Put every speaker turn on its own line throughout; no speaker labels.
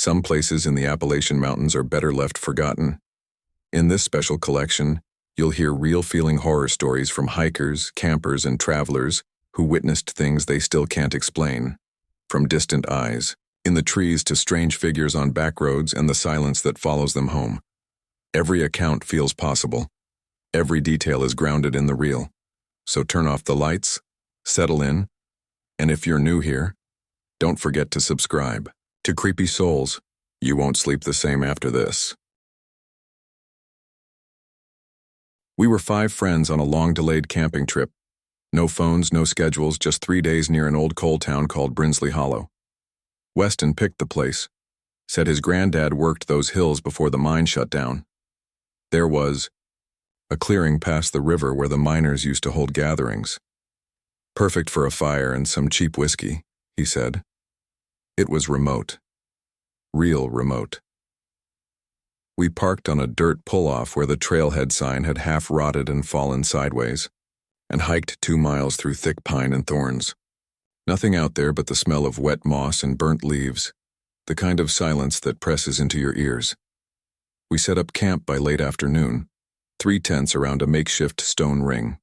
Some places in the Appalachian Mountains are better left forgotten. In this special collection, you'll hear real-feeling horror stories from hikers, campers, and travelers who witnessed things they still can't explain. From distant eyes, in the trees, to strange figures on back roads and the silence that follows them home. Every account feels possible. Every detail is grounded in the real. So turn off the lights, settle in, and if you're new here, don't forget to subscribe. To Creepy Souls, you won't sleep the same after this. We were 5 friends on a long-delayed camping trip. No phones, no schedules, just 3 days near an old coal town called Brinsley Hollow. Weston picked the place, said his granddad worked those hills before the mine shut down. There was a clearing past the river where the miners used to hold gatherings. Perfect for a fire and some cheap whiskey, he said. It was remote. Real remote. We parked on a dirt pull-off where the trailhead sign had half rotted and fallen sideways, and hiked 2 miles through thick pine and thorns. Nothing out there but the smell of wet moss and burnt leaves, the kind of silence that presses into your ears. We set up camp by late afternoon, 3 tents around a makeshift stone ring.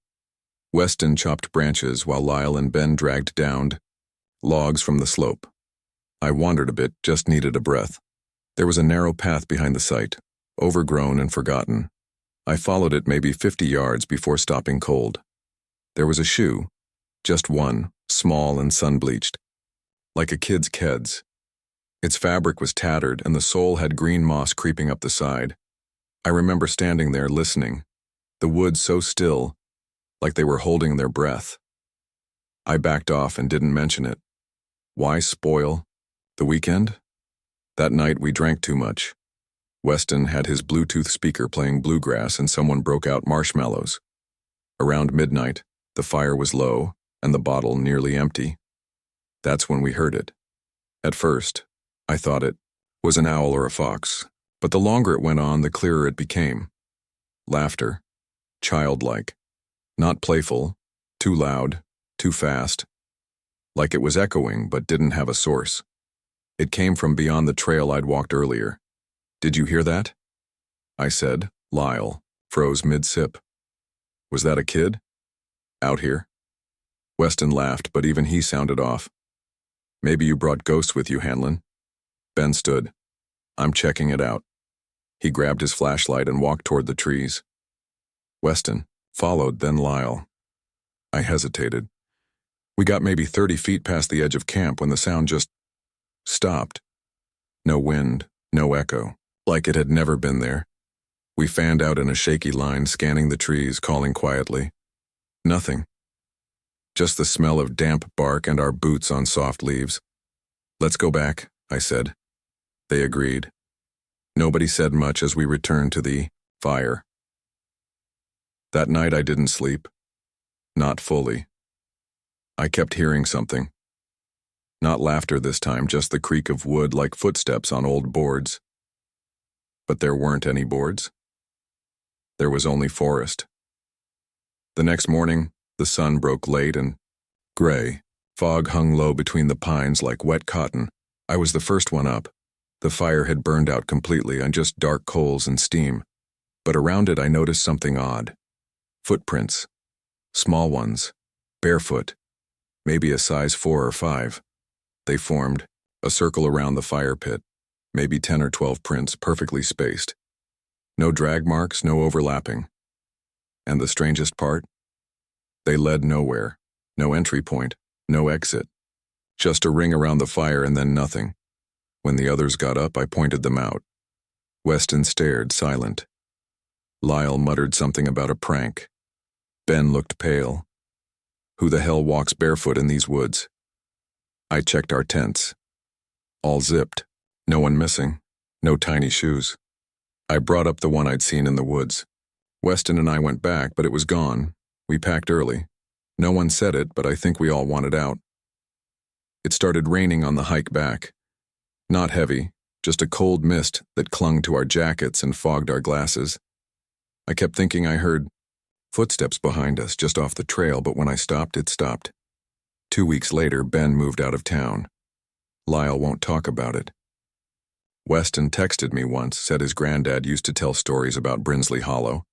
Weston chopped branches while Lyle and Ben dragged down logs from the slope. I wandered a bit, just needed a breath. There was a narrow path behind the site, overgrown and forgotten. I followed it maybe 50 yards before stopping cold. There was a shoe, just one, small and sun-bleached, like a kid's Keds. Its fabric was tattered and the sole had green moss creeping up the side. I remember standing there listening, the woods so still, like they were holding their breath. I backed off and didn't mention it. Why spoil the weekend? That night we drank too much. Weston had his Bluetooth speaker playing bluegrass and someone broke out marshmallows. Around midnight, the fire was low and the bottle nearly empty. That's when we heard it. At first, I thought it was an owl or a fox, but the longer it went on, the clearer it became. Laughter, childlike, not playful, too loud, too fast, like it was echoing but didn't have a source. It came from beyond the trail I'd walked earlier. Did you hear that? I said. Lyle froze mid-sip. Was that a kid? Out here? Weston laughed, but even he sounded off. Maybe you brought ghosts with you, Hanlon. Ben stood. I'm checking it out. He grabbed his flashlight and walked toward the trees. Weston followed, then Lyle. I hesitated. We got maybe 30 feet past the edge of camp when the sound just stopped. No wind, no echo, like it had never been there. We fanned out in a shaky line, scanning the trees, calling quietly. Nothing. Just the smell of damp bark and our boots on soft leaves. Let's go back, I said. They agreed. Nobody said much as we returned to the fire. That night I didn't sleep. Not fully. I kept hearing something. Not laughter this time, just the creak of wood like footsteps on old boards. But there weren't any boards. There was only forest. The next morning, the sun broke late and gray. Fog hung low between the pines like wet cotton. I was the first one up. The fire had burned out completely on just dark coals and steam. But around it I noticed something odd. Footprints. Small ones. Barefoot. Maybe a size 4 or 5. They formed a circle around the fire pit, maybe 10 or 12 prints, perfectly spaced. No drag marks, no overlapping. And the strangest part? They led nowhere. No entry point, no exit. Just a ring around the fire and then nothing. When the others got up, I pointed them out. Weston stared, silent. Lyle muttered something about a prank. Ben looked pale. Who the hell walks barefoot in these woods? I checked our tents. All zipped. No one missing. No tiny shoes. I brought up the one I'd seen in the woods. Weston and I went back, but it was gone. We packed early. No one said it, but I think we all wanted out. It started raining on the hike back. Not heavy, just a cold mist that clung to our jackets and fogged our glasses. I kept thinking I heard footsteps behind us just off the trail, but when I stopped, it stopped. 2 weeks later, Ben moved out of town. Lyle won't talk about it. Weston texted me once, said his granddad used to tell stories about Brinsley Hollow,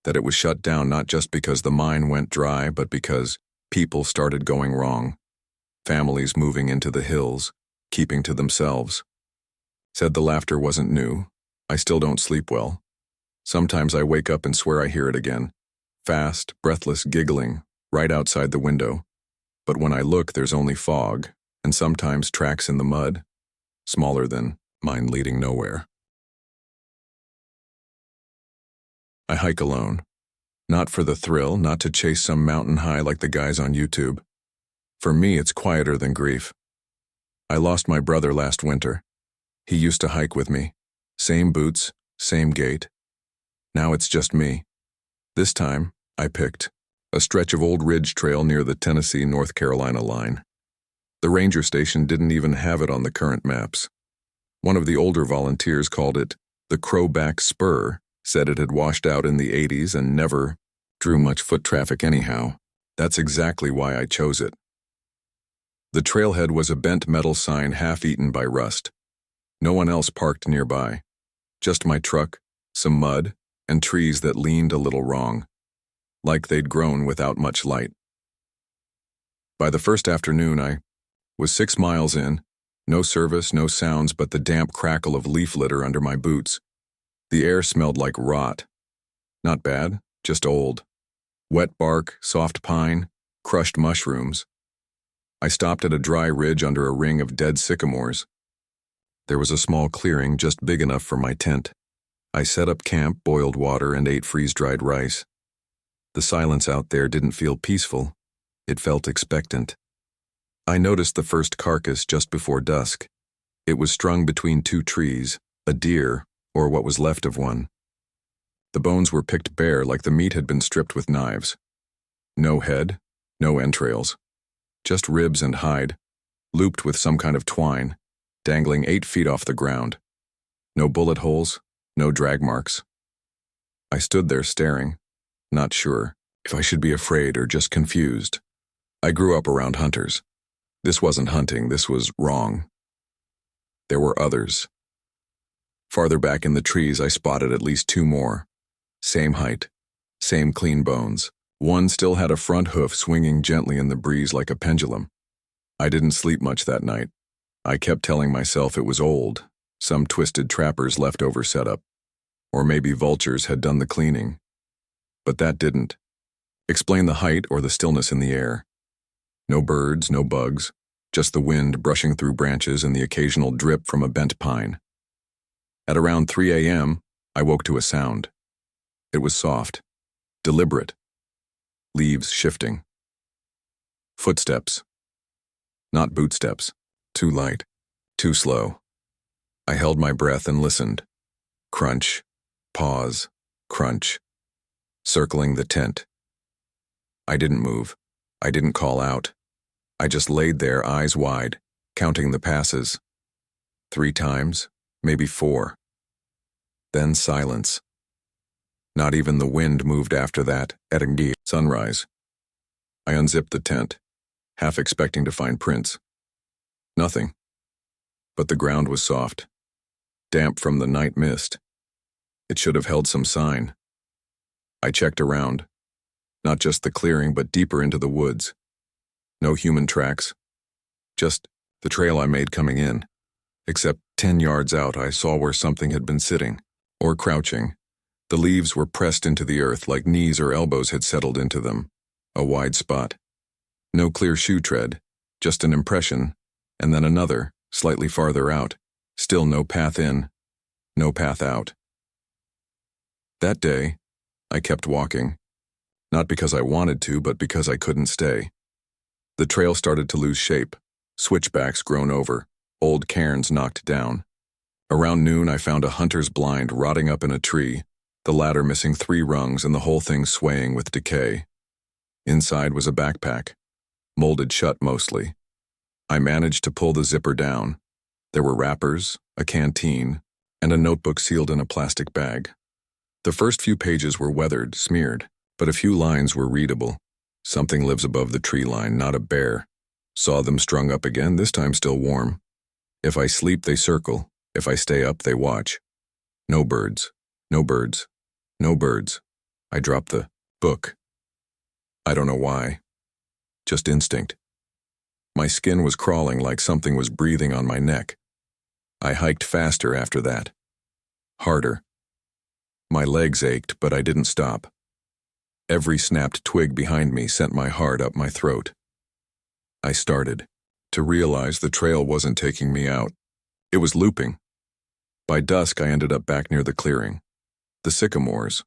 that it was shut down not just because the mine went dry, but because people started going wrong. Families moving into the hills, keeping to themselves. Said the laughter wasn't new. I still don't sleep well. Sometimes I wake up and swear I hear it again. Fast, breathless giggling, right outside the window. But when I look, there's only fog, and sometimes tracks in the mud, smaller than mine leading nowhere. I hike alone. Not for the thrill, not to chase some mountain high like the guys on YouTube. For me, it's quieter than grief. I lost my brother last winter. He used to hike with me. Same boots, same gait. Now it's just me. This time, I picked a stretch of old ridge trail near the Tennessee-North Carolina line. The ranger station didn't even have it on the current maps. One of the older volunteers called it the Crowback Spur, said it had washed out in the 80s and never drew much foot traffic anyhow. That's exactly why I chose it. The trailhead was a bent metal sign half-eaten by rust. No one else parked nearby. Just my truck, some mud, and trees that leaned a little wrong, like they'd grown without much light. By the first afternoon, I was 6 miles in, no service, no sounds but the damp crackle of leaf litter under my boots. The air smelled like rot. Not bad, just old. Wet bark, soft pine, crushed mushrooms. I stopped at a dry ridge under a ring of dead sycamores. There was a small clearing just big enough for my tent. I set up camp, boiled water, and ate freeze-dried rice. The silence out there didn't feel peaceful. It felt expectant. I noticed the first carcass just before dusk. It was strung between 2 trees, a deer, or what was left of one. The bones were picked bare like the meat had been stripped with knives. No head, no entrails. Just ribs and hide, looped with some kind of twine, dangling 8 feet off the ground. No bullet holes, no drag marks. I stood there staring, not sure if I should be afraid or just confused. I grew up around hunters. This wasn't hunting, this was wrong. There were others. Farther back in the trees, I spotted at least 2 more. Same height, same clean bones. One still had a front hoof swinging gently in the breeze like a pendulum. I didn't sleep much that night. I kept telling myself it was old, some twisted trapper's leftover setup. Or maybe vultures had done the cleaning. But that didn't explain the height or the stillness in the air. No birds, no bugs, just the wind brushing through branches and the occasional drip from a bent pine. At around 3 a.m., I woke to a sound. It was soft, deliberate. Leaves shifting. Footsteps. Not bootsteps. Too light. Too slow. I held my breath and listened. Crunch. Pause. Crunch. Circling the tent. I didn't move. I didn't call out. I just laid there, eyes wide, counting the passes. 3 times, maybe 4. Then silence. Not even the wind moved after that, at sunrise. I unzipped the tent, half expecting to find prints. Nothing. But the ground was soft, damp from the night mist. It should have held some sign. I checked around, not just the clearing, but deeper into the woods. No human tracks, just the trail I made coming in. Except 10 yards out, I saw where something had been sitting, or crouching. The leaves were pressed into the earth like knees or elbows had settled into them. A wide spot. No clear shoe tread, just an impression, and then another, slightly farther out. Still no path in, no path out. That day, I kept walking. Not because I wanted to, but because I couldn't stay. The trail started to lose shape, switchbacks grown over, old cairns knocked down. Around noon, I found a hunter's blind rotting up in a tree, the ladder missing 3 rungs and the whole thing swaying with decay. Inside was a backpack, molded shut mostly. I managed to pull the zipper down. There were wrappers, a canteen, and a notebook sealed in a plastic bag. The first few pages were weathered, smeared, but a few lines were readable. Something lives above the tree line, not a bear. Saw them strung up again, this time still warm. If I sleep, they circle. If I stay up, they watch. No birds. No birds. No birds. I drop the book. I don't know why. Just instinct. My skin was crawling like something was breathing on my neck. I hiked faster after that. Harder. My legs ached, but I didn't stop. Every snapped twig behind me sent my heart up my throat. I started to realize the trail wasn't taking me out. It was looping. By dusk, I ended up back near the clearing. The sycamores.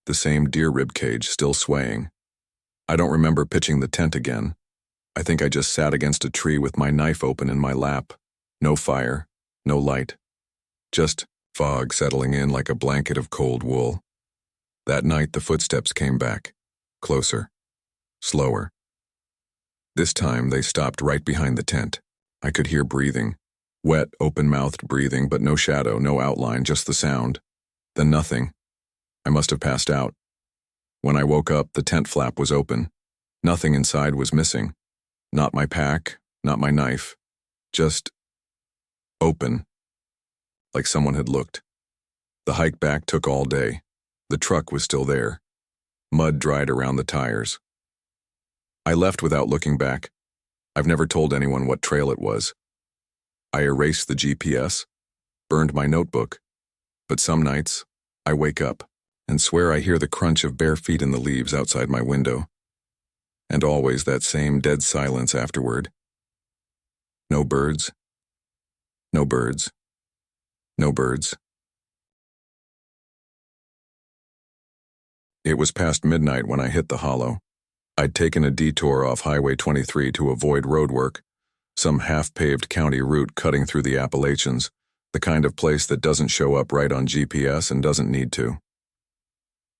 The same deer rib cage still swaying. I don't remember pitching the tent again. I think I just sat against a tree with my knife open in my lap. No fire, no light. Just fog settling in like a blanket of cold wool. That night, the footsteps came back. Closer. Slower. This time, they stopped right behind the tent. I could hear breathing. Wet, open-mouthed breathing, but no shadow, no outline, just the sound. Then nothing. I must have passed out. When I woke up, the tent flap was open. Nothing inside was missing. Not my pack, not my knife. Just open. Like someone had looked. The hike back took all day. The truck was still there. Mud dried around the tires. I left without looking back. I've never told anyone what trail it was. I erased the GPS, burned my notebook, but some nights, I wake up and swear I hear the crunch of bare feet in the leaves outside my window. And always that same dead silence afterward. No birds. No birds. No birds. It was past midnight when I hit the hollow. I'd taken a detour off Highway 23 to avoid roadwork, some half-paved county route cutting through the Appalachians, the kind of place that doesn't show up right on GPS and doesn't need to.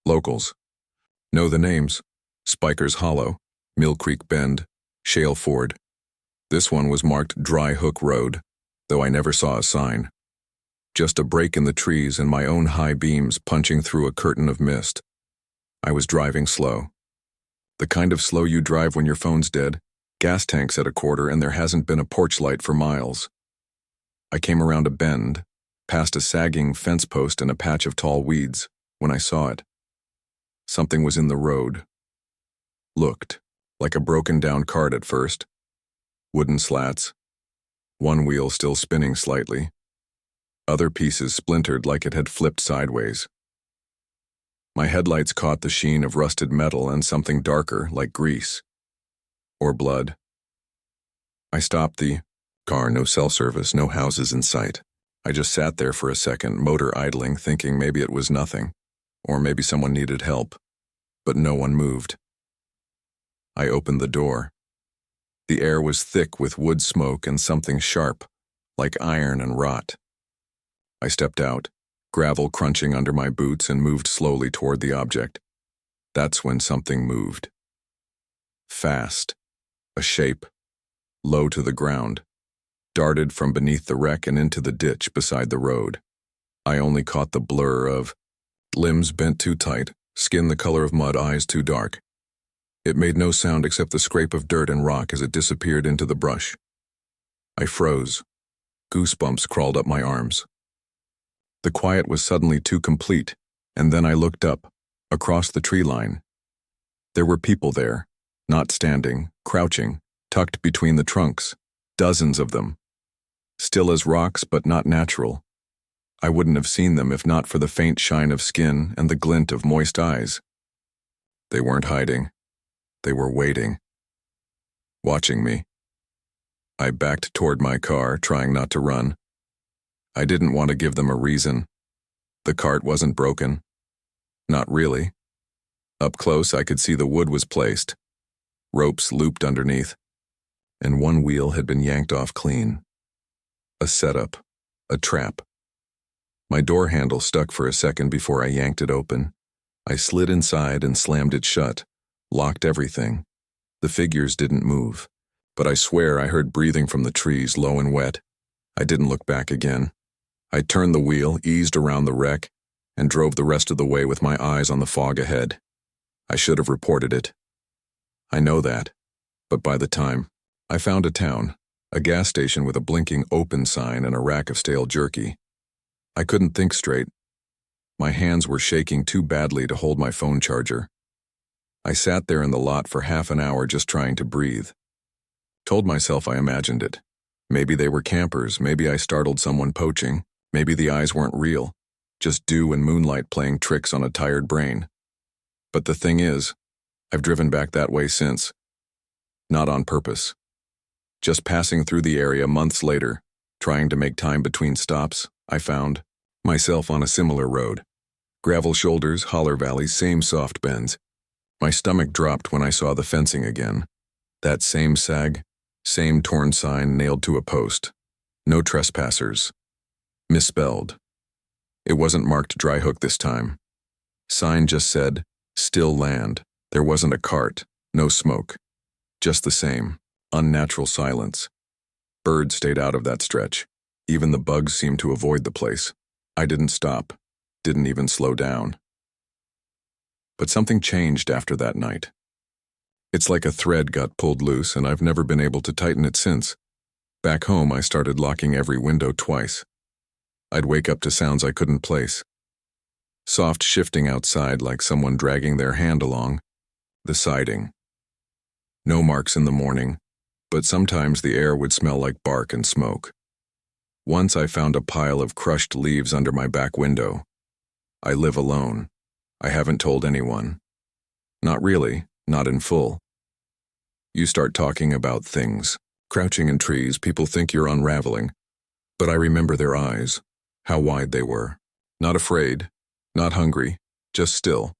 Locals. Know the names. Spiker's Hollow, Mill Creek Bend, Shale Ford. This one was marked Dry Hook Road, though I never saw a sign. Just a break in the trees and my own high beams punching through a curtain of mist. I was driving slow. The kind of slow you drive when your phone's dead, gas tanks at a quarter, and there hasn't been a porch light for miles. I came around a bend, past a sagging fence post and a patch of tall weeds, when I saw it. Something was in the road. Looked like a broken-down cart at first. Wooden slats. One wheel still spinning slightly. Other pieces splintered like it had flipped sideways. My headlights caught the sheen of rusted metal and something darker, like grease. Or blood. I stopped the car, no cell service, no houses in sight. I just sat there for a second, motor idling, thinking maybe it was nothing, or maybe someone needed help. But no one moved. I opened the door. The air was thick with wood smoke and something sharp, like iron and rot. I stepped out, gravel crunching under my boots, and moved slowly toward the object. That's when something moved. Fast. A shape, low to the ground, darted from beneath the wreck and into the ditch beside the road. I only caught the blur of limbs bent too tight, skin the color of mud, eyes too dark. It made no sound except the scrape of dirt and rock as it disappeared into the brush. I froze. Goosebumps crawled up my arms. The quiet was suddenly too complete, and then I looked up, across the tree line. There were people there, not standing, crouching, tucked between the trunks, dozens of them. Still as rocks, but not natural. I wouldn't have seen them if not for the faint shine of skin and the glint of moist eyes. They weren't hiding. They were waiting. Watching me. I backed toward my car, trying not to run. I didn't want to give them a reason. The cart wasn't broken. Not really. Up close, I could see the wood was placed. Ropes looped underneath, and one wheel had been yanked off clean. A setup. A trap. My door handle stuck for a second before I yanked it open. I slid inside and slammed it shut, locked everything. The figures didn't move, but I swear I heard breathing from the trees, low and wet. I didn't look back again. I turned the wheel, eased around the wreck, and drove the rest of the way with my eyes on the fog ahead. I should have reported it. I know that, but by the time, I found a town, a gas station with a blinking open sign and a rack of stale jerky. I couldn't think straight. My hands were shaking too badly to hold my phone charger. I sat there in the lot for half an hour just trying to breathe. Told myself I imagined it. Maybe they were campers, maybe I startled someone poaching, maybe the eyes weren't real, just dew and moonlight playing tricks on a tired brain. But the thing is, I've driven back that way since. Not on purpose. Just passing through the area months later, trying to make time between stops, I found myself on a similar road. Gravel shoulders, holler valleys, same soft bends. My stomach dropped when I saw the fencing again. That same sag, same torn sign nailed to a post. No trespassers. Misspelled. It wasn't marked dry hook this time. Sign just said, still land. There wasn't a cart, no smoke. Just the same, unnatural silence. Birds stayed out of that stretch. Even the bugs seemed to avoid the place. I didn't stop, didn't even slow down. But something changed after that night. It's like a thread got pulled loose and I've never been able to tighten it since. Back home, I started locking every window twice. I'd wake up to sounds I couldn't place. Soft shifting outside like someone dragging their hand along. The siding. No marks in the morning, but sometimes the air would smell like bark and smoke. Once I found a pile of crushed leaves under my back window. I live alone. I haven't told anyone. Not really, not in full. You start talking about things. Crouching in trees, people think you're unraveling. But I remember their eyes, how wide they were. Not afraid, not hungry, just still.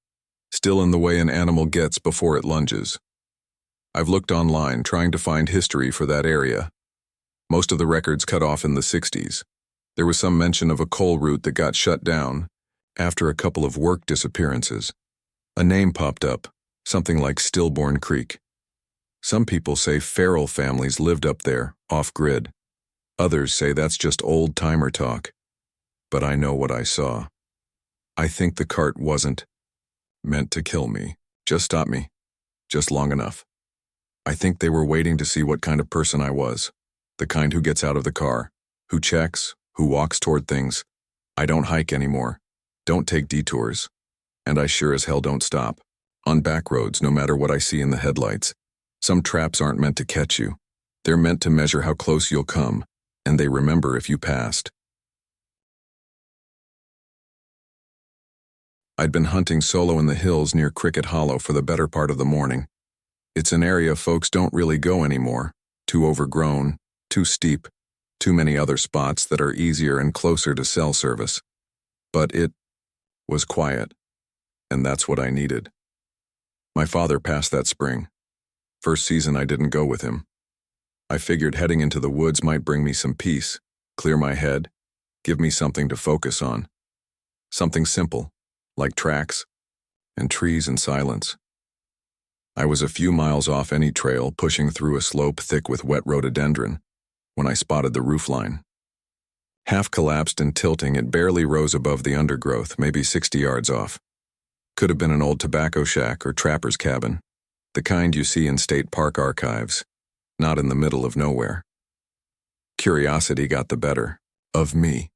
Still in the way an animal gets before it lunges. I've looked online trying to find history for that area. Most of the records cut off in the 60s. There was some mention of a coal route that got shut down after a couple of work disappearances. A name popped up, something like Stillborn Creek. Some people say feral families lived up there, off-grid. Others say that's just old-timer talk. But I know what I saw. I think the cart wasn't meant to kill me, just stop me, just long enough. I think they were waiting to see what kind of person I was, the kind who gets out of the car, who checks, who walks toward things. I don't hike anymore, don't take detours, and I sure as hell don't stop. On back roads, no matter what I see in the headlights. Some traps aren't meant to catch you. They're meant to measure how close you'll come, and they remember if you passed. I'd been hunting solo in the hills near Cricket Hollow for the better part of the morning. It's an area folks don't really go anymore. Too overgrown, too steep, too many other spots that are easier and closer to cell service. But it was quiet, and that's what I needed. My father passed that spring. First season I didn't go with him. I figured heading into the woods might bring me some peace, clear my head, give me something to focus on. Something simple, like tracks, and trees and silence. I was a few miles off any trail, pushing through a slope thick with wet rhododendron, when I spotted the roofline. Half collapsed and tilting, it barely rose above the undergrowth, maybe 60 yards off. Could have been an old tobacco shack or trapper's cabin, the kind you see in state park archives, not in the middle of nowhere. Curiosity got the better of me.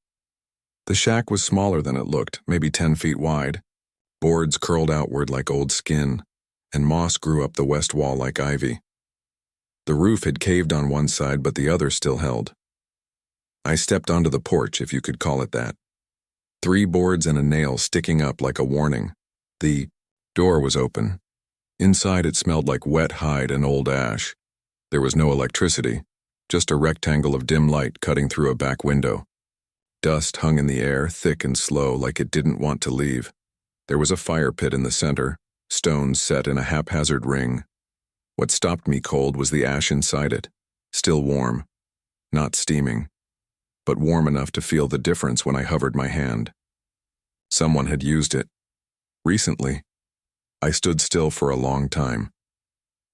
The shack was smaller than it looked, maybe 10 feet wide. Boards curled outward like old skin, and moss grew up the west wall like ivy. The roof had caved on one side, but the other still held. I stepped onto the porch, if you could call it that. 3 boards and a nail sticking up like a warning. The door was open. Inside it smelled like wet hide and old ash. There was no electricity, just a rectangle of dim light cutting through a back window. Dust hung in the air, thick and slow, like it didn't want to leave. There was a fire pit in the center, stones set in a haphazard ring. What stopped me cold was the ash inside it, still warm, not steaming, but warm enough to feel the difference when I hovered my hand. Someone had used it. Recently. I stood still for a long time,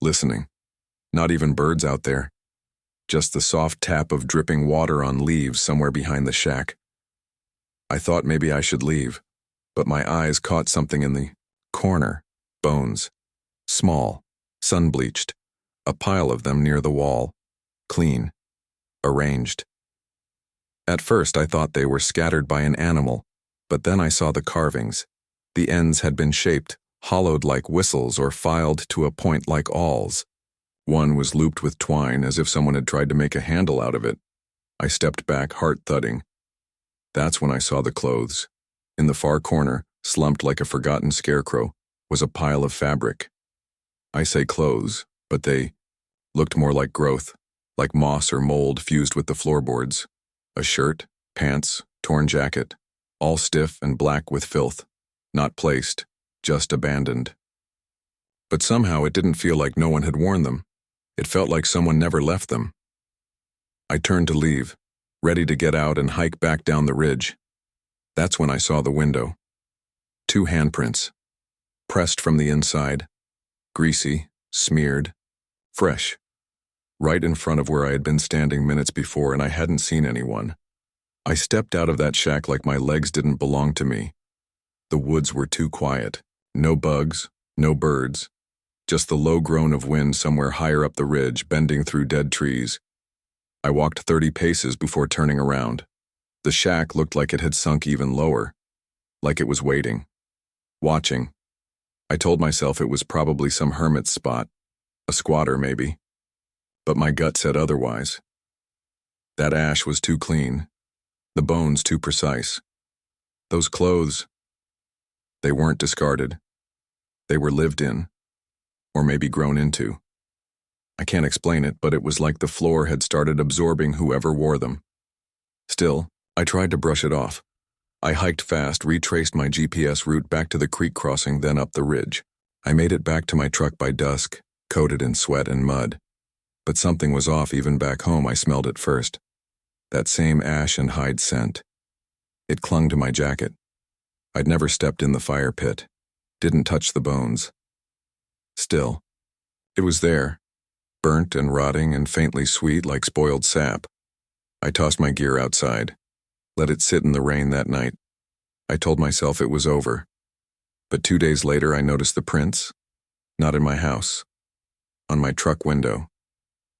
listening. Not even birds out there. Just the soft tap of dripping water on leaves somewhere behind the shack. I thought maybe I should leave, but my eyes caught something in the corner. Bones. Small. Sun-bleached. A pile of them near the wall. Clean. Arranged. At first I thought they were scattered by an animal, but then I saw the carvings. The ends had been shaped, hollowed like whistles or filed to a point like awls. One was looped with twine as if someone had tried to make a handle out of it. I stepped back, heart thudding. That's when I saw the clothes. In the far corner, slumped like a forgotten scarecrow, was a pile of fabric. I say clothes, but they looked more like growth, like moss or mold fused with the floorboards. A shirt, pants, torn jacket, all stiff and black with filth. Not placed, just abandoned. But somehow it didn't feel like no one had worn them. It felt like someone never left them. I turned to leave, ready to get out and hike back down the ridge. That's when I saw the window. 2 handprints, pressed from the inside, greasy, smeared, fresh, right in front of where I had been standing minutes before, and I hadn't seen anyone. I stepped out of that shack like my legs didn't belong to me. The woods were too quiet. No bugs, no birds, just the low groan of wind somewhere higher up the ridge, bending through dead trees. I walked 30 paces before turning around. The shack looked like it had sunk even lower, like it was waiting, watching. I told myself it was probably some hermit's spot, a squatter maybe. But my gut said otherwise. That ash was too clean, the bones too precise. Those clothes, they weren't discarded. They were lived in, or maybe grown into. I can't explain it, but it was like the floor had started absorbing whoever wore them. Still, I tried to brush it off. I hiked fast, retraced my GPS route back to the creek crossing, then up the ridge. I made it back to my truck by dusk, coated in sweat and mud. But something was off even back home. I smelled it first. That same ash and hide scent. It clung to my jacket. I'd never stepped in the fire pit, didn't touch the bones. Still, it was there, burnt and rotting and faintly sweet like spoiled sap. I tossed my gear outside, let it sit in the rain that night. I told myself it was over. But 2 days later I noticed the prints, not in my house, on my truck window,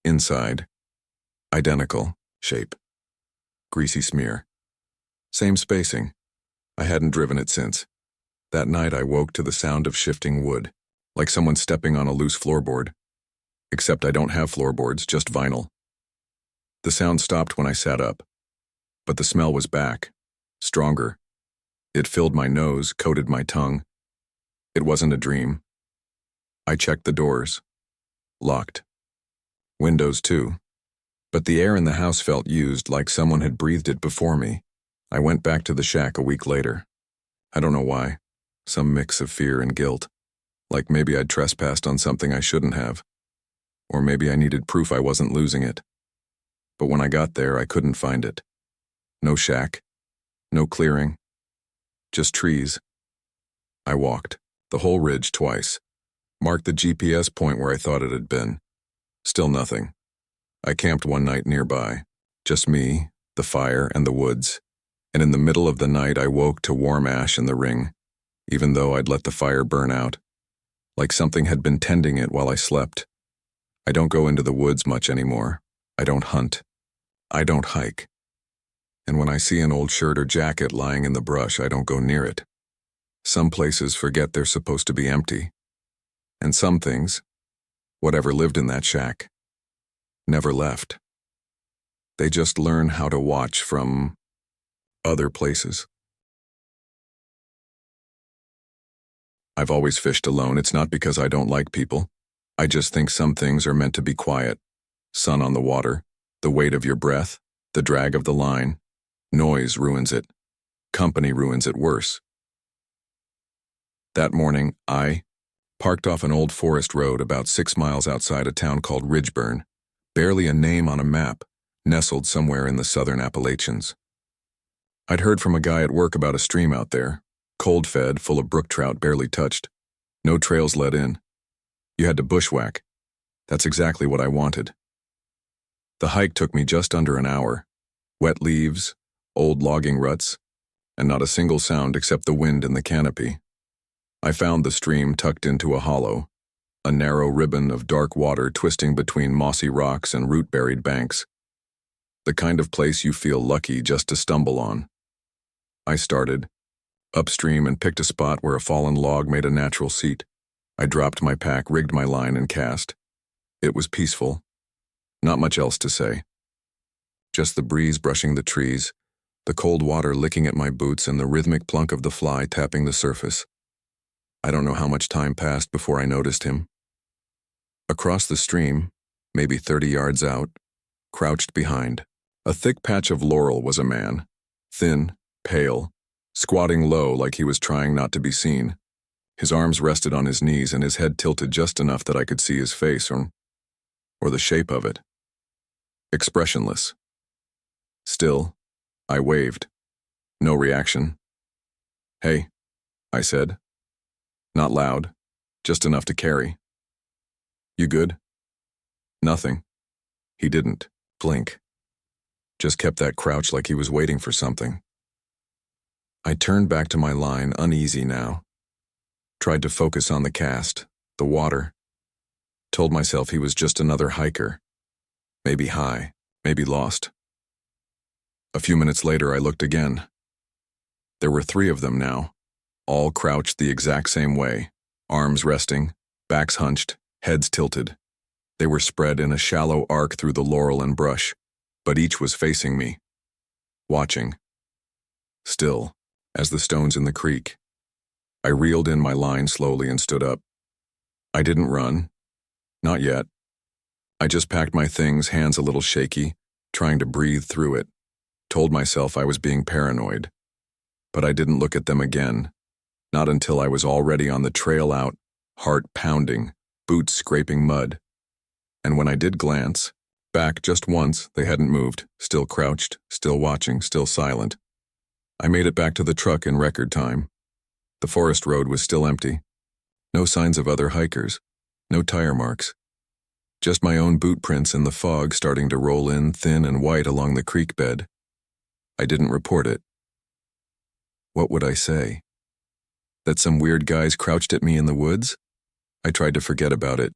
inside, identical shape, greasy smear, same spacing. I hadn't driven it since. That night I woke to the sound of shifting wood, like someone stepping on a loose floorboard. Except I don't have floorboards, just vinyl. The sound stopped when I sat up, but the smell was back, stronger. It filled my nose, coated my tongue. It wasn't a dream. I checked the doors. Locked. Windows too. But the air in the house felt used, like someone had breathed it before me. I went back to the shack a week later. I don't know why. Some mix of fear and guilt. Like maybe I'd trespassed on something I shouldn't have. Or maybe I needed proof I wasn't losing it. But when I got there, I couldn't find it. No shack. No clearing. Just trees. I walked the whole ridge twice. Marked the GPS point where I thought it had been. Still nothing. I camped one night nearby. Just me, the fire, and the woods. And in the middle of the night I woke to warm ash in the ring, even though I'd let the fire burn out. Like something had been tending it while I slept. I don't go into the woods much anymore. I don't hunt. I don't hike. And when I see an old shirt or jacket lying in the brush, I don't go near it. Some places forget they're supposed to be empty. And some things, whatever lived in that shack, never left. They just learn how to watch from other places. I've always fished alone. It's not because I don't like people. I just think some things are meant to be quiet. Sun on the water, the weight of your breath, the drag of the line. Noise ruins it. Company ruins it worse. That morning, I parked off an old forest road about 6 miles outside a town called Ridgeburn, barely a name on a map, nestled somewhere in the southern Appalachians. I'd heard from a guy at work about a stream out there, cold-fed, full of brook trout barely touched. No trails led in. You had to bushwhack. That's exactly what I wanted. The hike took me just under an hour. Wet leaves, old logging ruts, and not a single sound except the wind in the canopy. I found the stream tucked into a hollow, a narrow ribbon of dark water twisting between mossy rocks and root-buried banks. The kind of place you feel lucky just to stumble on. I started upstream and picked a spot where a fallen log made a natural seat. I dropped my pack, rigged my line, and cast. It was peaceful. Not much else to say. Just the breeze brushing the trees, the cold water licking at my boots, and the rhythmic plunk of the fly tapping the surface. I don't know how much time passed before I noticed him. Across the stream, maybe 30 yards out, crouched behind a thick patch of laurel, was a man, thin, pale, squatting low like he was trying not to be seen. His arms rested on his knees and his head tilted just enough that I could see his face or the shape of it. Expressionless. Still, I waved. No reaction. "Hey," I said. Not loud, just enough to carry. "You good?" Nothing. He didn't blink. Just kept that crouch like he was waiting for something. I turned back to my line, uneasy now. Tried to focus on the cast, the water. Told myself he was just another hiker. Maybe high, maybe lost. A few minutes later, I looked again. There were 3 of them now, all crouched the exact same way, arms resting, backs hunched, heads tilted. They were spread in a shallow arc through the laurel and brush, but each was facing me, watching. Still, as the stones in the creek. I reeled in my line slowly and stood up. I didn't run. Not yet. I just packed my things, hands a little shaky, trying to breathe through it. Told myself I was being paranoid. But I didn't look at them again. Not until I was already on the trail out, heart pounding, boots scraping mud. And when I did glance, back just once, they hadn't moved, still crouched, still watching, still silent. I made it back to the truck in record time. The forest road was still empty. No signs of other hikers. No tire marks. Just my own boot prints in the fog starting to roll in thin and white along the creek bed. I didn't report it. What would I say? That some weird guys crouched at me in the woods? I tried to forget about it.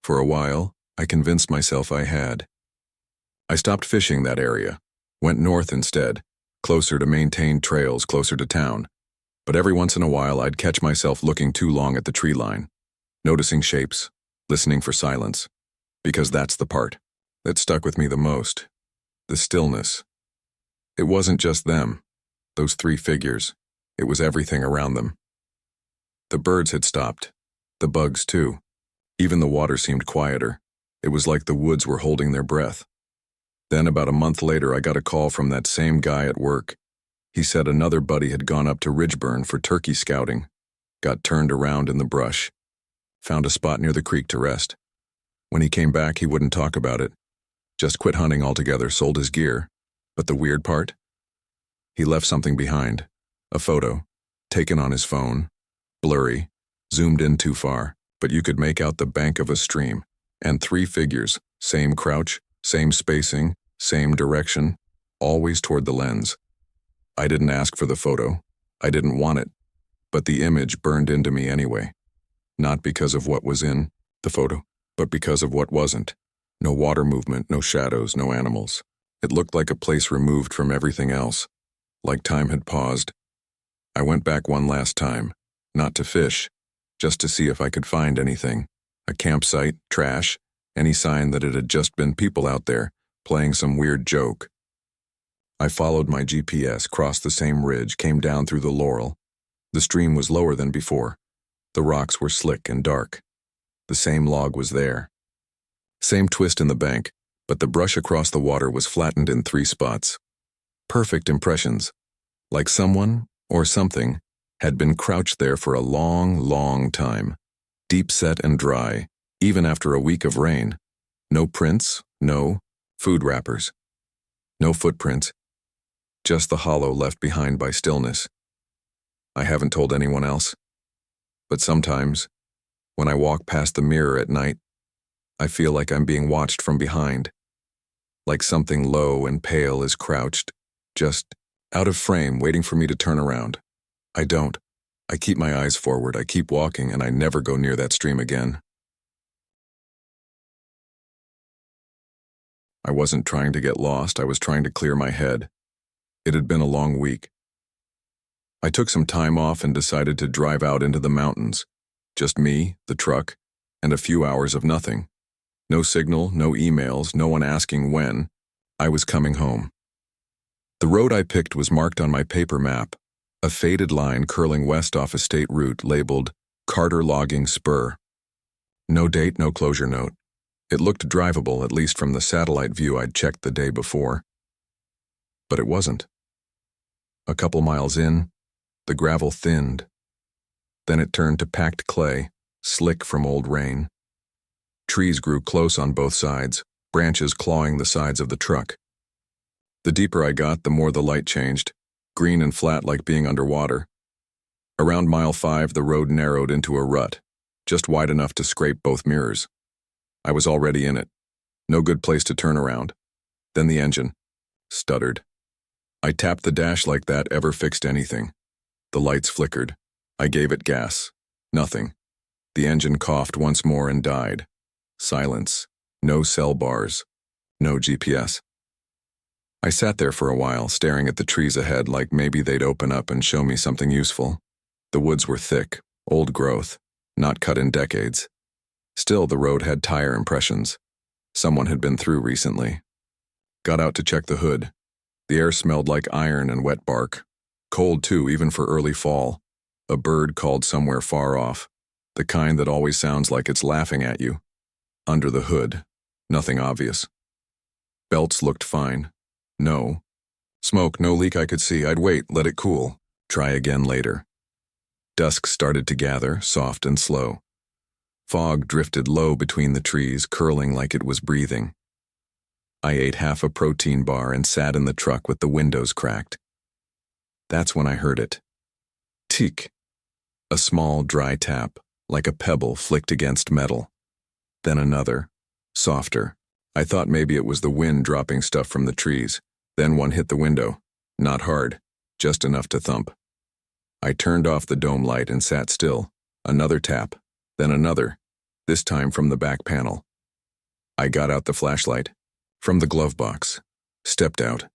For a while, I convinced myself I had. I stopped fishing that area, went north instead, closer to maintained trails, closer to town. But every once in a while, I'd catch myself looking too long at the tree line, noticing shapes, listening for silence. Because that's the part that stuck with me the most. The stillness. It wasn't just them, those 3 figures. It was everything around them. The birds had stopped. The bugs, too. Even the water seemed quieter. It was like the woods were holding their breath. Then, about a month later, I got a call from that same guy at work. He said another buddy had gone up to Ridgeburn for turkey scouting, got turned around in the brush, found a spot near the creek to rest. When he came back, he wouldn't talk about it. Just quit hunting altogether, sold his gear. But the weird part? He left something behind. A photo, taken on his phone, blurry, zoomed in too far, but you could make out the bank of a stream, and 3 figures, same crouch, same spacing, same direction, always toward the lens. I didn't ask for the photo. I didn't want it. But the image burned into me anyway. Not because of what was in the photo, but because of what wasn't. No water movement, no shadows, no animals. It looked like a place removed from everything else, like time had paused. I went back one last time, not to fish, just to see if I could find anything. A campsite, trash, any sign that it had just been people out there, playing some weird joke. I followed my GPS, crossed the same ridge, came down through the laurel. The stream was lower than before. The rocks were slick and dark. The same log was there. Same twist in the bank, but the brush across the water was flattened in 3 spots. Perfect impressions, like someone, or something, had been crouched there for a long, long time. Deep set and dry, even after a week of rain. No prints, no food wrappers. No footprints, just the hollow left behind by stillness. I haven't told anyone else. But sometimes, when I walk past the mirror at night, I feel like I'm being watched from behind. Like something low and pale is crouched, just out of frame, waiting for me to turn around. I don't. I keep my eyes forward, I keep walking, and I never go near that stream again. I wasn't trying to get lost, I was trying to clear my head. It had been a long week. I took some time off and decided to drive out into the mountains. Just me, the truck, and a few hours of nothing. No signal, no emails, no one asking when. I was coming home. The road I picked was marked on my paper map, a faded line curling west off a state route labeled Carter Logging Spur. No date, no closure note. It looked drivable, at least from the satellite view I'd checked the day before. But it wasn't. A couple miles in, the gravel thinned. Then it turned to packed clay, slick from old rain. Trees grew close on both sides, branches clawing the sides of the truck. The deeper I got, the more the light changed, green and flat like being underwater. Around mile 5, the road narrowed into a rut, just wide enough to scrape both mirrors. I was already in it. No good place to turn around. Then the engine stuttered. I tapped the dash like that ever fixed anything. The lights flickered. I gave it gas. Nothing. The engine coughed once more and died. Silence. No cell bars. No GPS. I sat there for a while, staring at the trees ahead like maybe they'd open up and show me something useful. The woods were thick, old growth, not cut in decades. Still, the road had tire impressions. Someone had been through recently. Got out to check the hood. The air smelled like iron and wet bark. Cold, too, even for early fall. A bird called somewhere far off. The kind that always sounds like it's laughing at you. Under the hood. Nothing obvious. Belts looked fine. No. Smoke, no leak I could see. I'd wait, let it cool. Try again later. Dusk started to gather, soft and slow. Fog drifted low between the trees, curling like it was breathing. I ate half a protein bar and sat in the truck with the windows cracked. That's when I heard it. Teek. A small, dry tap, like a pebble flicked against metal. Then another, softer. I thought maybe it was the wind dropping stuff from the trees. Then one hit the window. Not hard, just enough to thump. I turned off the dome light and sat still. Another tap, then another, this time from the back panel. I got out the flashlight. From the glove box. Stepped out.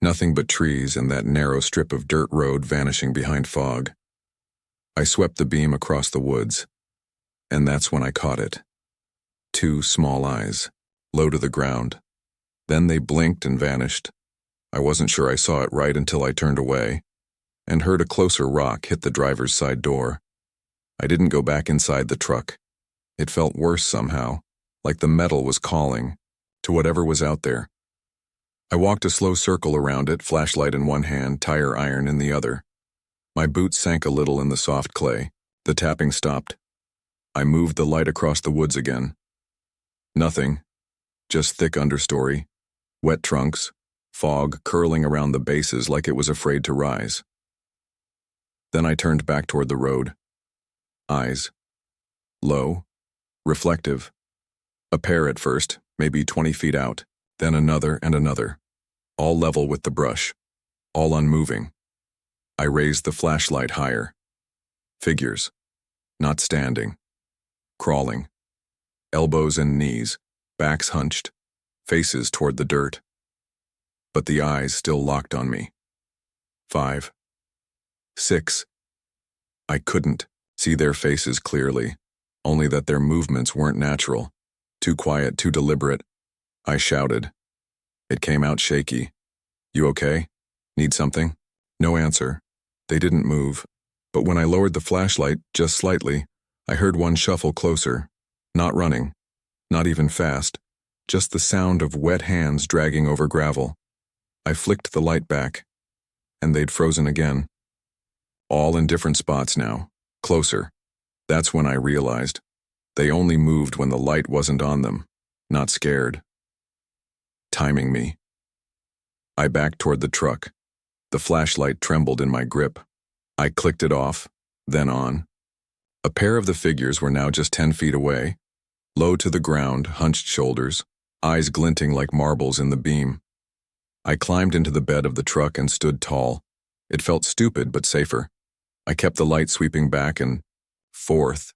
Nothing but trees and that narrow strip of dirt road vanishing behind fog. I swept the beam across the woods. And that's when I caught it. 2 small eyes, low to the ground. Then they blinked and vanished. I wasn't sure I saw it right until I turned away and heard a closer rock hit the driver's side door. I didn't go back inside the truck. It felt worse somehow, like the metal was calling to whatever was out there. I walked a slow circle around it, flashlight in one hand, tire iron in the other. My boots sank a little in the soft clay. The tapping stopped. I moved the light across the woods again. Nothing. Just thick understory, wet trunks, fog curling around the bases like it was afraid to rise. Then I turned back toward the road. Eyes. Low. Reflective. A pair at first, maybe 20 feet out, then another and another. All level with the brush. All unmoving. I raised the flashlight higher. Figures. Not standing. Crawling. Elbows and knees, backs hunched, faces toward the dirt. But the eyes still locked on me. 5. 6. I couldn't see their faces clearly, only that their movements weren't natural. Too quiet, too deliberate. I shouted. It came out shaky. You okay? Need something? No answer. They didn't move. But when I lowered the flashlight, just slightly, I heard one shuffle closer. Not running. Not even fast. Just the sound of wet hands dragging over gravel. I flicked the light back, and they'd frozen again. All in different spots now. Closer. That's when I realized. They only moved when the light wasn't on them. Not scared. Timing me. I backed toward the truck. The flashlight trembled in my grip. I clicked it off, then on. A pair of the figures were now just 10 feet away. Low to the ground, hunched shoulders, eyes glinting like marbles in the beam. I climbed into the bed of the truck and stood tall. It felt stupid but safer. I kept the light sweeping back and, fourth,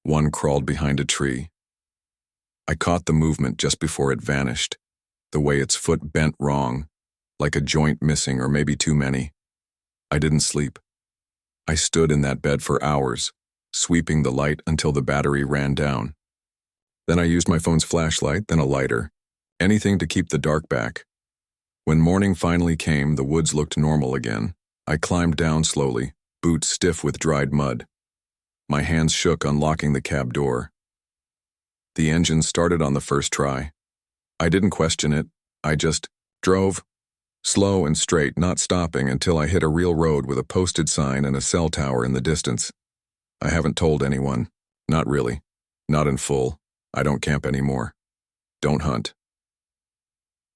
one crawled behind a tree. I caught the movement just before it vanished, the way its foot bent wrong, like a joint missing or maybe too many. I didn't sleep. I stood in that bed for hours, sweeping the light until the battery ran down. Then I used my phone's flashlight, then a lighter. Anything to keep the dark back. When morning finally came, the woods looked normal again. I climbed down slowly, boots stiff with dried mud. My hands shook unlocking the cab door. The engine started on the first try. I didn't question it. I just drove, slow and straight, not stopping until I hit a real road with a posted sign and a cell tower in the distance. I haven't told anyone. Not really. Not in full. I don't camp anymore. Don't hunt.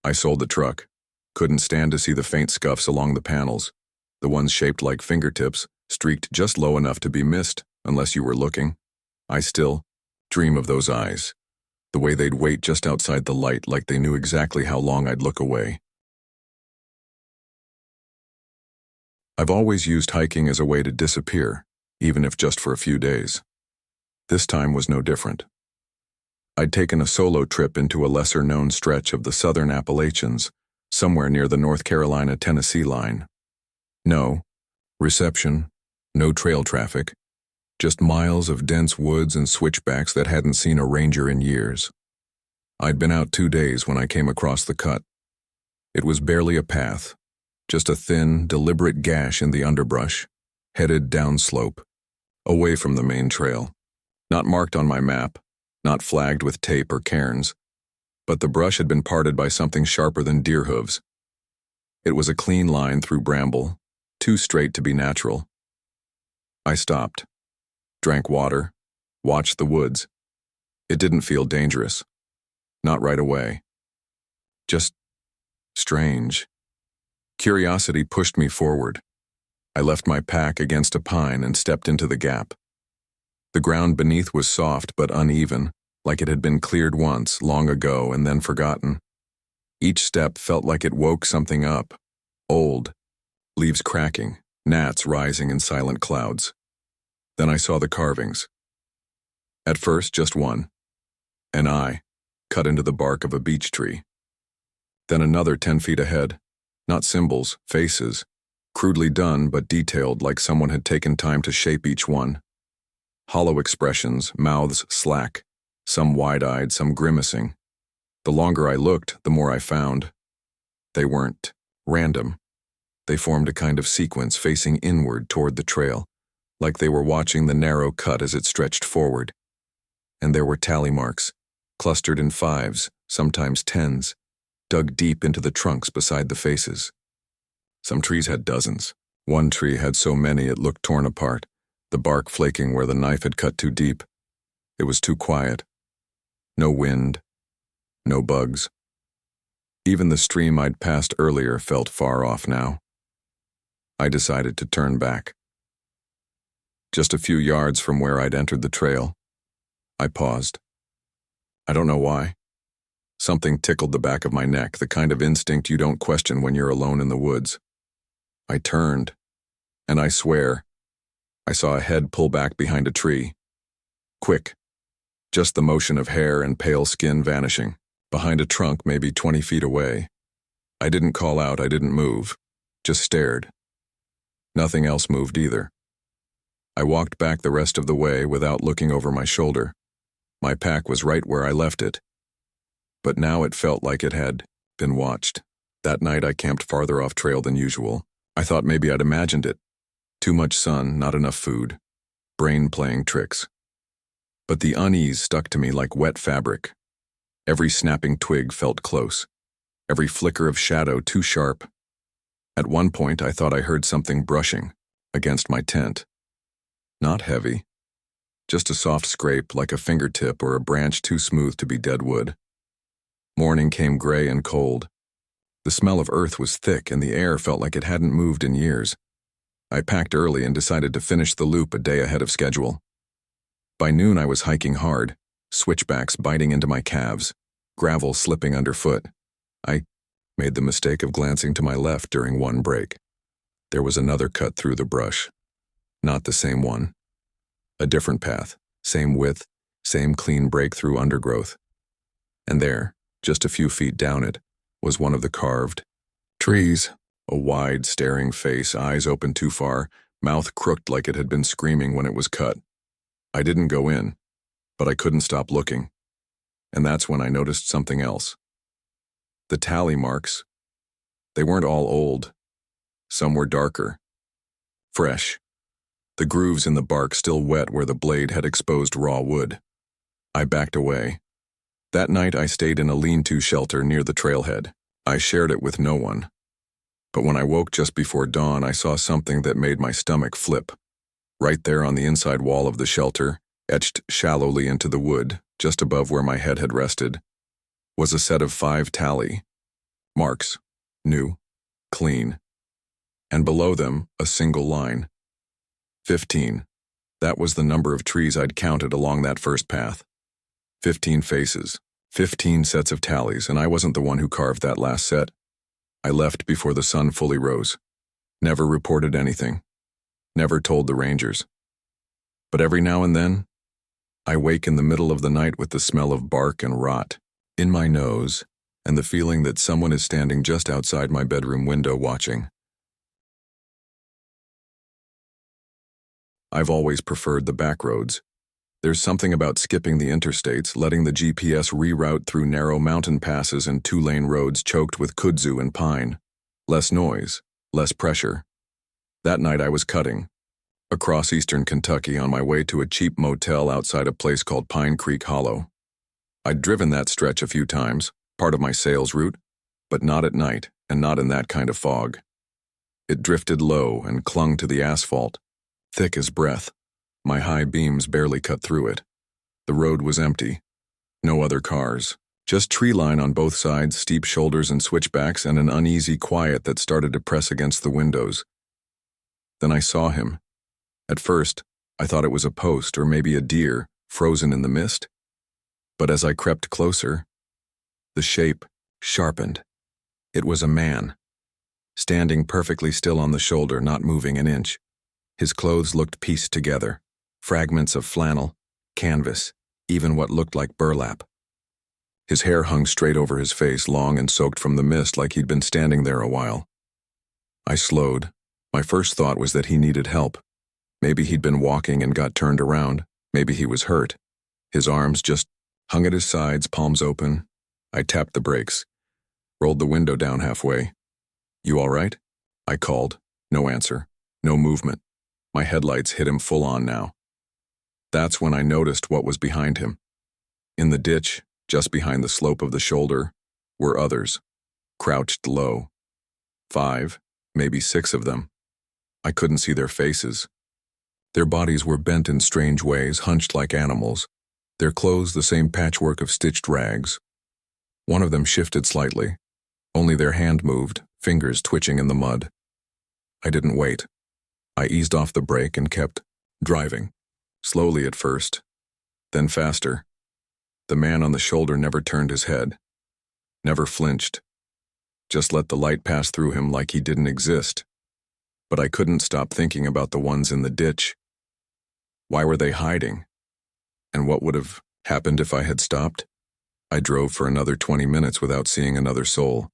I sold the truck. Couldn't stand to see the faint scuffs along the panels, the ones shaped like fingertips, streaked just low enough to be missed, unless you were looking. I still dream of those eyes, the way they'd wait just outside the light like they knew exactly how long I'd look away. I've always used hiking as a way to disappear, even if just for a few days. This time was no different. I'd taken a solo trip into a lesser-known stretch of the southern Appalachians, somewhere near the North Carolina-Tennessee line. No reception, no trail traffic, just miles of dense woods and switchbacks that hadn't seen a ranger in years. I'd been out 2 days when I came across the cut. It was barely a path, just a thin, deliberate gash in the underbrush, headed downslope, away from the main trail. Not marked on my map, not flagged with tape or cairns, but the brush had been parted by something sharper than deer hooves. It was a clean line through bramble, too straight to be natural. I stopped, drank water, watched the woods. It didn't feel dangerous. Not right away. Just strange. Curiosity pushed me forward. I left my pack against a pine and stepped into the gap. The ground beneath was soft but uneven, like it had been cleared once, long ago, and then forgotten. Each step felt like it woke something up, old, leaves cracking, gnats rising in silent clouds. Then I saw the carvings. At first, just one. An eye, cut into the bark of a beech tree. Then another 10 feet ahead. Not symbols, faces, crudely done but detailed like someone had taken time to shape each one. Hollow expressions, mouths slack, some wide-eyed, some grimacing. The longer I looked, the more I found. They weren't random. They formed a kind of sequence facing inward toward the trail, like they were watching the narrow cut as it stretched forward. And there were tally marks, clustered in 5s, sometimes 10s, dug deep into the trunks beside the faces. Some trees had dozens. One tree had so many it looked torn apart, the bark flaking where the knife had cut too deep. It was too quiet. No wind, no bugs. Even the stream I'd passed earlier felt far off now. I decided to turn back. Just a few yards from where I'd entered the trail, I paused. I don't know why. Something tickled the back of my neck, the kind of instinct you don't question when you're alone in the woods. I turned, and I swear, I saw a head pull back behind a tree. Quick. Just the motion of hair and pale skin vanishing, behind a trunk maybe 20 feet away. I didn't call out, I didn't move, just stared. Nothing else moved either. I walked back the rest of the way without looking over my shoulder. My pack was right where I left it. But now it felt like it had been watched. That night I camped farther off trail than usual. I thought maybe I'd imagined it. Too much sun, not enough food. Brain playing tricks. But the unease stuck to me like wet fabric. Every snapping twig felt close. Every flicker of shadow too sharp. At one point I thought I heard something brushing against my tent. Not heavy. Just a soft scrape like a fingertip or a branch too smooth to be dead wood. Morning came gray and cold. The smell of earth was thick and the air felt like it hadn't moved in years. I packed early and decided to finish the loop a day ahead of schedule. By noon I was hiking hard, switchbacks biting into my calves, gravel slipping underfoot. I made the mistake of glancing to my left during one break. There was another cut through the brush. Not the same one. A different path, same width, same clean break through undergrowth. And there, just a few feet down it, was one of the carved trees. A wide, staring face, eyes open too far, mouth crooked like it had been screaming when it was cut. I didn't go in, but I couldn't stop looking. And that's when I noticed something else. The tally marks. They weren't all old. Some were darker. Fresh. The grooves in the bark still wet where the blade had exposed raw wood. I backed away. That night I stayed in a lean-to shelter near the trailhead. I shared it with no one. But when I woke just before dawn, I saw something that made my stomach flip. Right there on the inside wall of the shelter, etched shallowly into the wood, just above where my head had rested, was a set of 5 tally marks, new, clean. And below them, a single line. 15. That was the number of trees I'd counted along that first path. 15 faces, 15 sets of tallies, and I wasn't the one who carved that last set. I left before the sun fully rose. Never reported anything. Never told the rangers. But every now and then, I wake in the middle of the night with the smell of bark and rot in my nose and the feeling that someone is standing just outside my bedroom window watching. I've always preferred the back roads. There's something about skipping the interstates, letting the GPS reroute through narrow mountain passes and 2-lane roads choked with kudzu and pine. Less noise, less pressure. That night I was cutting across eastern Kentucky on my way to a cheap motel outside a place called Pine Creek Hollow. I'd driven that stretch a few times, part of my sales route, but not at night and not in that kind of fog. It drifted low and clung to the asphalt, thick as breath. My high beams barely cut through it. The road was empty. No other cars. Just tree line on both sides, steep shoulders and switchbacks, and an uneasy quiet that started to press against the windows. Then I saw him. At first, I thought it was a post or maybe a deer, frozen in the mist. But as I crept closer, the shape sharpened. It was a man, standing perfectly still on the shoulder, not moving an inch. His clothes looked pieced together. Fragments of flannel, canvas, even what looked like burlap. His hair hung straight over his face, long and soaked from the mist like he'd been standing there a while. I slowed. My first thought was that he needed help. Maybe he'd been walking and got turned around. Maybe he was hurt. His arms just hung at his sides, palms open. I tapped the brakes, rolled the window down halfway. "You all right?" I called. No answer. No movement. My headlights hit him full on now. That's when I noticed what was behind him. In the ditch, just behind the slope of the shoulder, were others, crouched low. 5, maybe 6 of them. I couldn't see their faces. Their bodies were bent in strange ways, hunched like animals. Their clothes the same patchwork of stitched rags. One of them shifted slightly. Only their hand moved, fingers twitching in the mud. I didn't wait. I eased off the brake and kept driving. Slowly at first, then faster. The man on the shoulder never turned his head, never flinched, just let the light pass through him like he didn't exist. But I couldn't stop thinking about the ones in the ditch. Why were they hiding? And what would have happened if I had stopped? I drove for another 20 minutes without seeing another soul.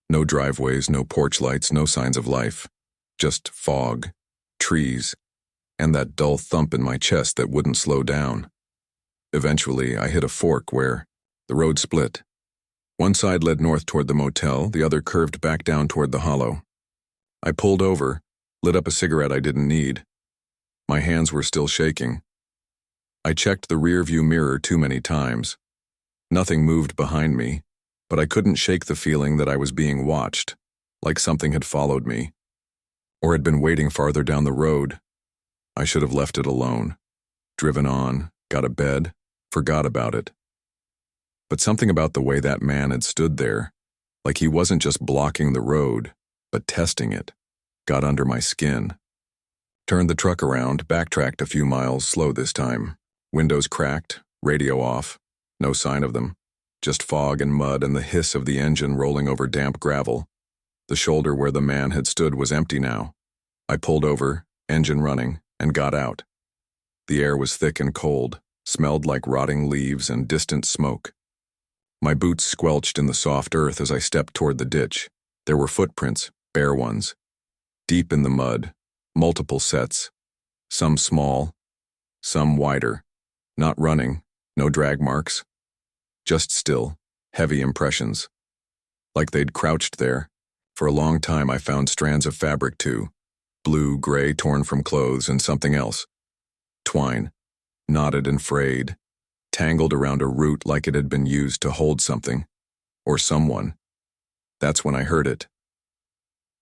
No driveways, no porch lights, no signs of life. Just fog, trees, and that dull thump in my chest that wouldn't slow down. Eventually, I hit a fork where the road split. One side led north toward the motel, the other curved back down toward the hollow. I pulled over, lit up a cigarette I didn't need. My hands were still shaking. I checked the rear-view mirror too many times. Nothing moved behind me, but I couldn't shake the feeling that I was being watched, like something had followed me, or had been waiting farther down the road. I should have left it alone, driven on, got a bed, forgot about it. But something about the way that man had stood there, like he wasn't just blocking the road, but testing it, got under my skin. Turned the truck around, backtracked a few miles, slow this time. Windows cracked, radio off, no sign of them. Just fog and mud and the hiss of the engine rolling over damp gravel. The shoulder where the man had stood was empty now. I pulled over, engine running, and got out. The air was thick and cold, smelled like rotting leaves and distant smoke. My boots squelched in the soft earth as I stepped toward the ditch. There were footprints, bare ones, deep in the mud, multiple sets, some small, some wider, not running, no drag marks, just still, heavy impressions. Like they'd crouched there. For a long time I found strands of fabric too, blue, gray, torn from clothes, and something else. Twine, knotted and frayed, tangled around a root like it had been used to hold something, or someone. That's when I heard it.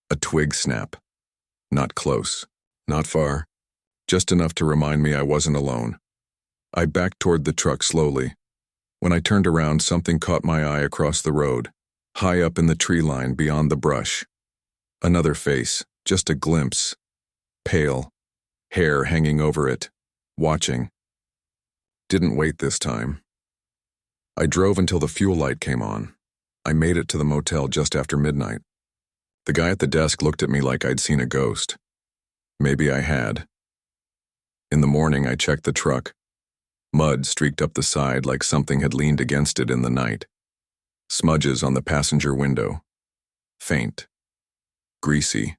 A twig snap. Not close, not far, just enough to remind me I wasn't alone. I backed toward the truck slowly. When I turned around, something caught my eye across the road, high up in the tree line beyond the brush. Another face, just a glimpse. Pale, hair hanging over it, watching. Didn't wait this time. I drove until the fuel light came on. I made it to the motel just after midnight. The guy at the desk looked at me like I'd seen a ghost. Maybe I had. In the morning, I checked the truck. Mud streaked up the side like something had leaned against it in the night. Smudges on the passenger window. Faint. Greasy.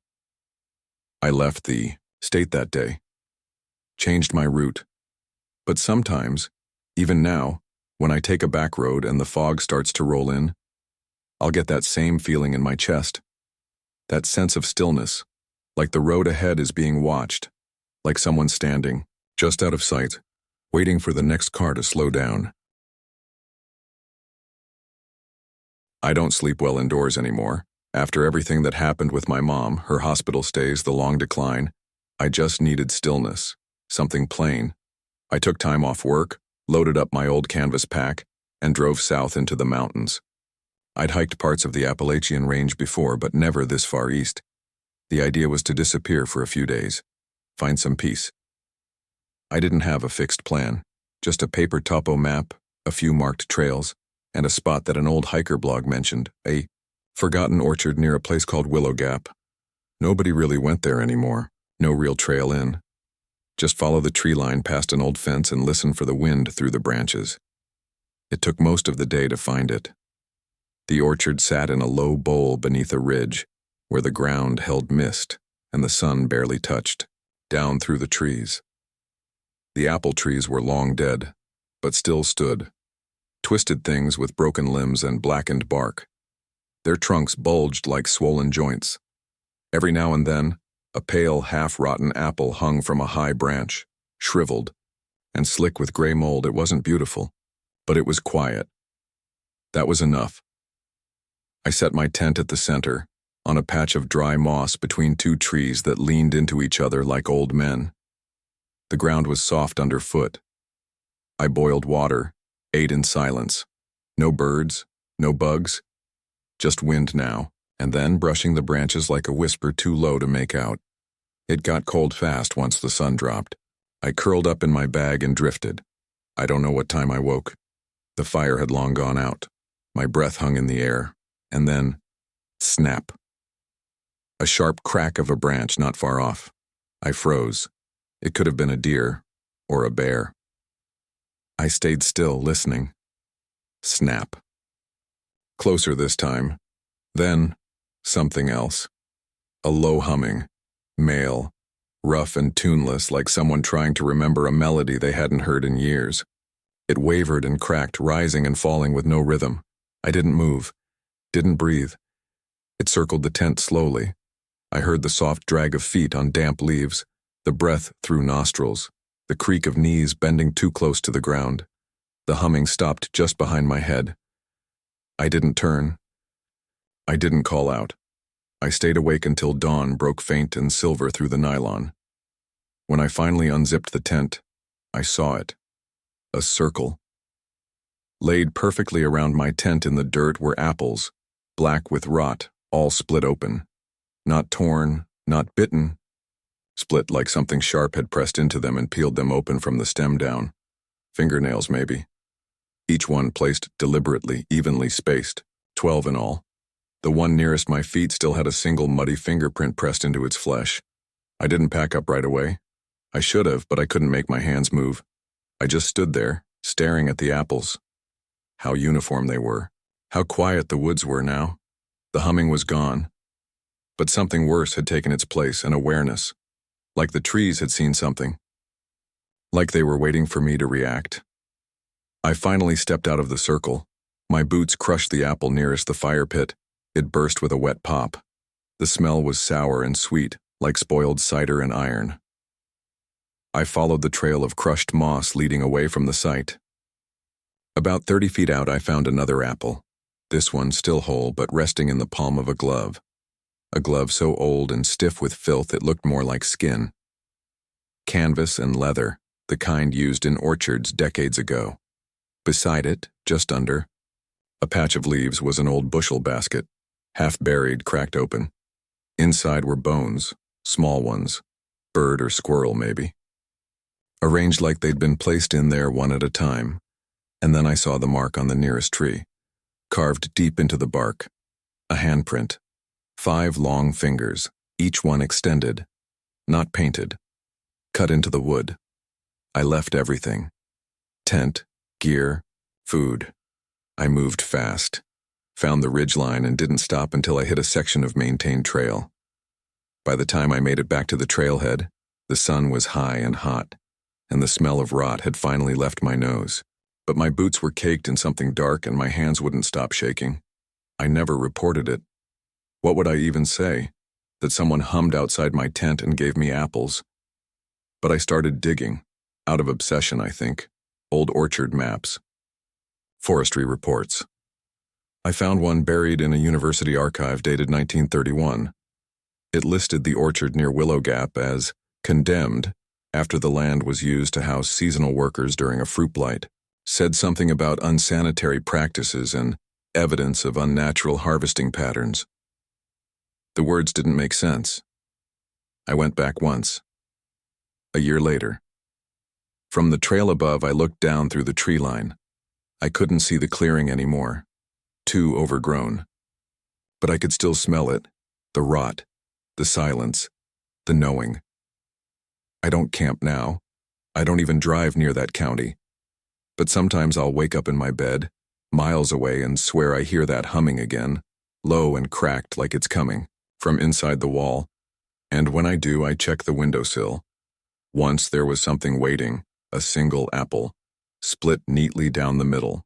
I left the state that day. Changed my route. But sometimes, even now, when I take a back road and the fog starts to roll in, I'll get that same feeling in my chest. That sense of stillness, like the road ahead is being watched, like someone standing, just out of sight, waiting for the next car to slow down. I don't sleep well indoors anymore. After everything that happened with my mom, her hospital stays, the long decline, I just needed stillness, something plain. I took time off work, loaded up my old canvas pack, and drove south into the mountains. I'd hiked parts of the Appalachian range before, but never this far east. The idea was to disappear for a few days, find some peace. I didn't have a fixed plan, just a paper topo map, a few marked trails, and a spot that an old hiker blog mentioned, a forgotten orchard near a place called Willow Gap. Nobody really went there anymore, no real trail in. Just follow the tree line past an old fence and listen for the wind through the branches. It took most of the day to find it. The orchard sat in a low bowl beneath a ridge, where the ground held mist and the sun barely touched, down through the trees. The apple trees were long dead, but still stood, twisted things with broken limbs and blackened bark. Their trunks bulged like swollen joints. Every now and then, a pale, half-rotten apple hung from a high branch, shriveled, and slick with gray mold. It wasn't beautiful, but it was quiet. That was enough. I set my tent at the center, on a patch of dry moss between two trees that leaned into each other like old men. The ground was soft underfoot. I boiled water, ate in silence. No birds, no bugs, just wind now, and then brushing the branches like a whisper too low to make out. It got cold fast once the sun dropped. I curled up in my bag and drifted. I don't know what time I woke. The fire had long gone out. My breath hung in the air, and then, snap. A sharp crack of a branch not far off. I froze. It could have been a deer, or a bear. I stayed still, listening. Snap. Closer this time. Then, something else. A low humming, male, rough and tuneless, like someone trying to remember a melody they hadn't heard in years. It wavered and cracked, rising and falling with no rhythm. I didn't move, didn't breathe. It circled the tent slowly. I heard the soft drag of feet on damp leaves, the breath through nostrils, the creak of knees bending too close to the ground. The humming stopped just behind my head. I didn't turn. I didn't call out. I stayed awake until dawn broke faint and silver through the nylon. When I finally unzipped the tent, I saw it. A circle. Laid perfectly around my tent in the dirt were apples, black with rot, all split open. Not torn, not bitten. Split like something sharp had pressed into them and peeled them open from the stem down. Fingernails, maybe. Each one placed deliberately, evenly spaced, 12 in all. The one nearest my feet still had a single muddy fingerprint pressed into its flesh. I didn't pack up right away. I should have, but I couldn't make my hands move. I just stood there, staring at the apples. How uniform they were. How quiet the woods were now. The humming was gone. But something worse had taken its place, an awareness. Like the trees had seen something. Like they were waiting for me to react. I finally stepped out of the circle. My boots crushed the apple nearest the fire pit. It burst with a wet pop. The smell was sour and sweet, like spoiled cider and iron. I followed the trail of crushed moss leading away from the site. About 30 feet out, I found another apple. This one still whole, but resting in the palm of a glove. A glove so old and stiff with filth it looked more like skin. Canvas and leather, the kind used in orchards decades ago. Beside it, just under, a patch of leaves was an old bushel basket, half buried, cracked open. Inside were bones, small ones, bird or squirrel maybe. Arranged like they'd been placed in there one at a time, and then I saw the mark on the nearest tree, carved deep into the bark, a handprint, 5 long fingers, each one extended, not painted, cut into the wood. I left everything, tent, gear, food. I moved fast, found the ridgeline and didn't stop until I hit a section of maintained trail. By the time I made it back to the trailhead, the sun was high and hot, and the smell of rot had finally left my nose. But my boots were caked in something dark and my hands wouldn't stop shaking. I never reported it. What would I even say? That someone hummed outside my tent and gave me apples? But I started digging, out of obsession, I think. Old orchard maps. Forestry reports. I found one buried in a university archive dated 1931. It listed the orchard near Willow Gap as condemned after the land was used to house seasonal workers during a fruit blight. Said something about unsanitary practices and evidence of unnatural harvesting patterns. The words didn't make sense. I went back once. A year later. From the trail above, I looked down through the tree line. I couldn't see the clearing anymore. Too overgrown. But I could still smell it, the rot, the silence, the knowing. I don't camp now. I don't even drive near that county. But sometimes I'll wake up in my bed, miles away, and swear I hear that humming again, low and cracked like it's coming, from inside the wall. And when I do, I check the windowsill. Once there was something waiting, a single apple, split neatly down the middle.